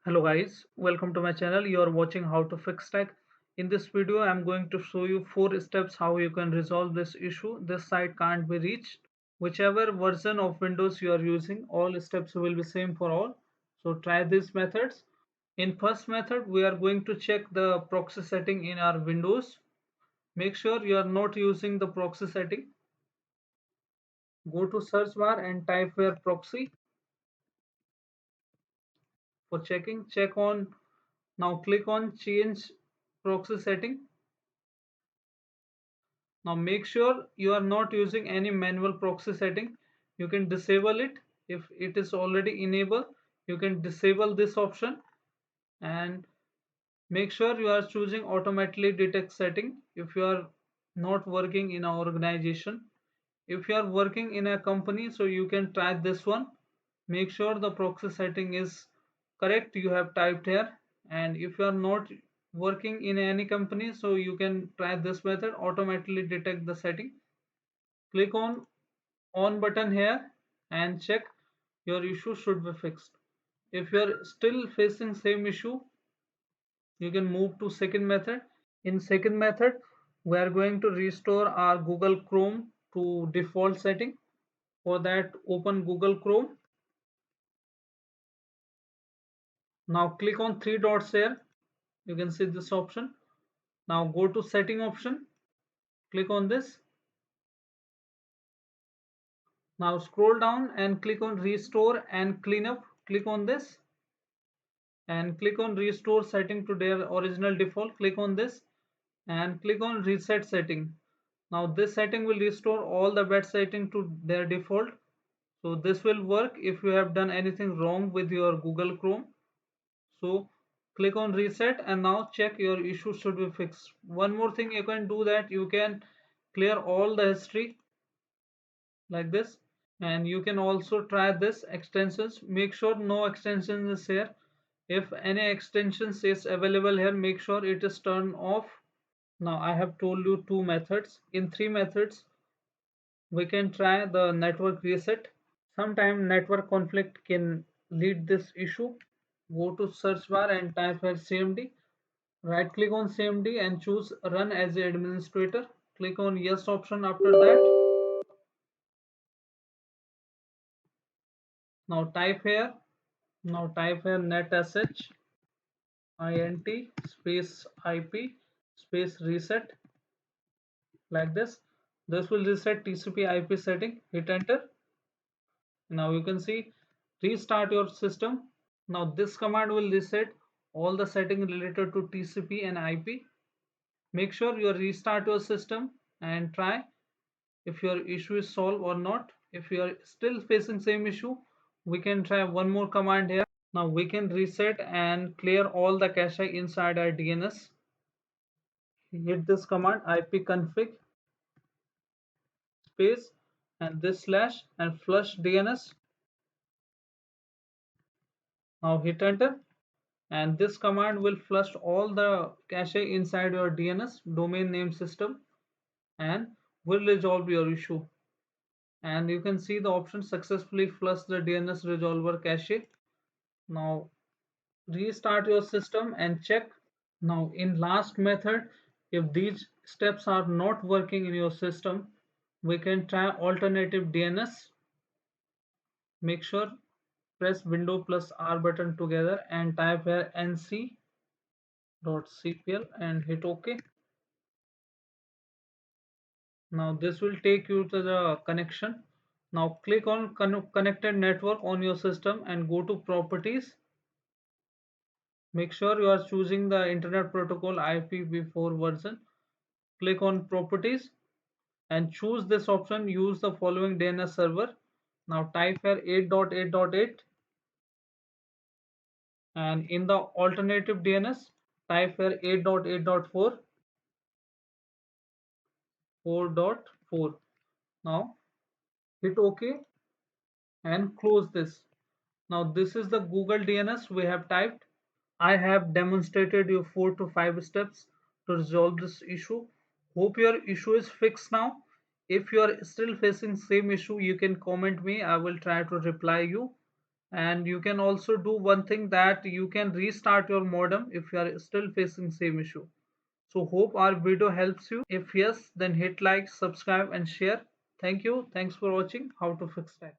Hello guys, welcome to my channel. You are watching how to fix tech. In this video, I'm going to show you 4 steps how you can resolve this issue. This site can't be reached. Whichever version of Windows you are using, all steps will be same for all. So try these methods. In first method, we are going to check the proxy setting in our Windows. Make sure you are not using the proxy setting. Go to search bar and type here proxy for checking. Check on now click on change proxy setting. Now make sure you are not using any manual proxy setting. You can disable it. If it is already enabled, you can disable this option and make sure you are choosing automatically detect setting if you are not working in an organization. If you are working in a company, so you can try this one. Make sure the proxy setting is correct you have typed here. And if you are not working in any company, so you can try this method, automatically detect the setting. Click on button here and check your issue should be fixed. If you are still facing same issue, you can move to second method. In second method, we are going to restore our Google Chrome to default setting. For that, open Google Chrome. Now click on three dots here. You can see this option. Now go to setting option. Click on this. Now scroll down and click on restore and cleanup. Click on this and click on restore setting to their original default. Click on this and click on reset setting. Now this setting will restore all the bad setting to their default. So this will work if you have done anything wrong with your Google Chrome. So click on reset and now check your issue should be fixed. One more thing you can do, that you can clear all the history like this, and you can also try this extensions. Make sure no extension is here. If any extensions is available here, make sure it is turned off. Now I have told you two methods. In three methods, we can try the network reset. Sometimes network conflict can lead this issue. Go to search bar and type here CMD. Right click on CMD and choose run as a administrator. Click on yes option after that. Now type here. Now type here netsh int space IP space reset like this. This will reset TCP IP setting. Hit enter. Now you can see restart your system. Now this command will reset all the settings related to TCP and IP. Make sure you restart your system and try if your issue is solved or not. If you are still facing same issue, we can try one more command here. Now we can reset and clear all the cache inside our DNS. Hit this command ipconfig space and this slash and flush DNS. Now hit enter and this command will flush all the cache inside your DNS domain name system and will resolve your issue. And you can see the option successfully flush the DNS resolver cache. Now restart your system and check. Now in last method, if these steps are not working in your system, we can try alternative DNS. Make sure press Window plus R button together and type here nc.cpl and hit OK. Now this will take you to the connection. Now click on connected network on your system and go to properties. Make sure you are choosing the Internet Protocol IPv4 version. Click on properties and choose this option, use the following DNS server. Now type here 8.8.8 and in the alternative DNS type here 8.8.4 4.4. Now hit OK and close this. Now this is the Google DNS we have typed. I have demonstrated you 4 to 5 steps to resolve this issue. Hope your issue is fixed now. If you are still facing same issue, you can comment me. I will try to reply you. And you can also do one thing, that you can restart your modem if you are still facing same issue. So hope our video helps you. If yes, then hit like, subscribe and share. Thank you. Thanks for watching how to fix that.